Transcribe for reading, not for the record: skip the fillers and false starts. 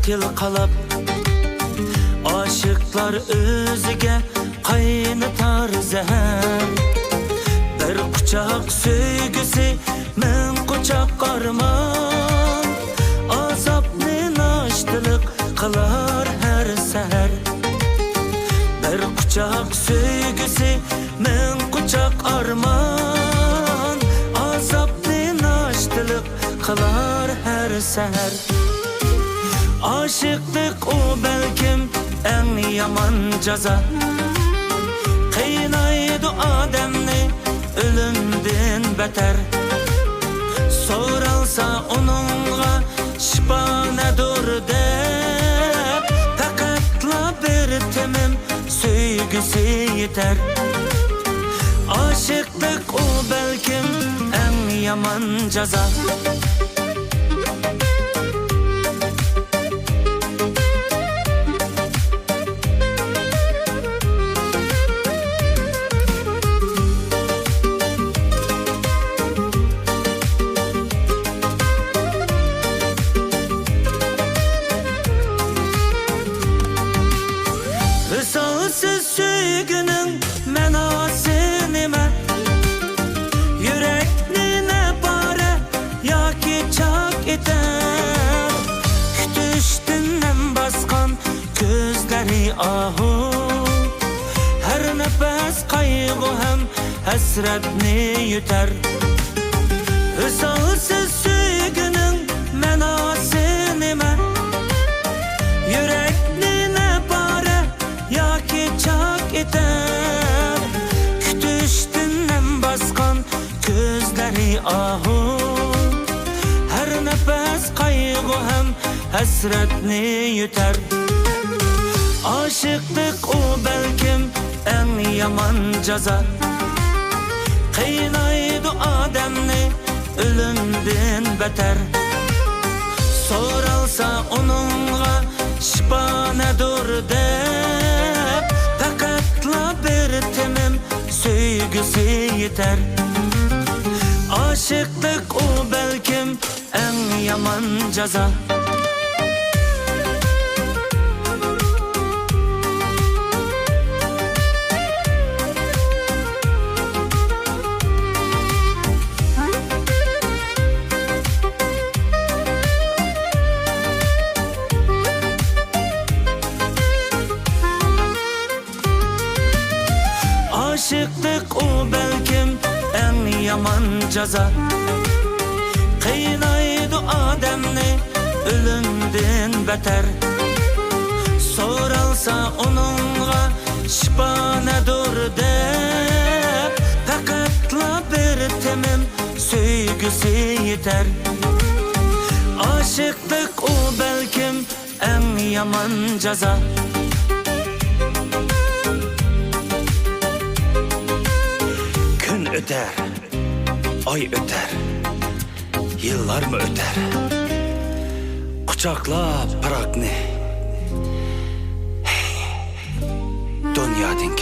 yılqalab, aşıqlar özüge qaynatar zəhər. Bir qucaq söygüsü, min qucaq arman, azabni naştılıq qılar hər səhər. Bir qucaq söygüsü, min qucaq arman, azabni naştılıq qılar hər səhər. Aşıqlık o belkim en yaman caza, qiynaydı adamni ölümden beter. Soralsa onunla şifa nedir dep, faqatla bir temim söygüsü yeter. Aşıqlık o belkim en yaman caza. Visalsız söygünün menası nime? Yürekni ne bare ya ki çak eder. Kütüştünden baskan gözleri ahu, her nefes kaygı hem hasretni yutar. Visalsız söygünün menası nime? Yürekni ne bare ya ki çak eder. Kütüştünden baskan gözleri ahu, her nefes kaygı hem hasretni yutar. Aşıqlık o belkim en yaman caza, qiynaydı adamni ölümden beter. Soralsa onunla şifa nedir dep, faqatla bir temim söygüsü yeter. Aşıqlık o belkim en yaman caza. Aşıqlık o belkim en yaman caza, qiynaydı adamni ölümden beter. Soralsa onunla şifa nedir dep, faqatla bir temim söygüsü yeter. Aşıqlık o belkim en yaman caza. Öter, ay öter, yıllar mı öter? Kucakla bırak ne? Dünyadan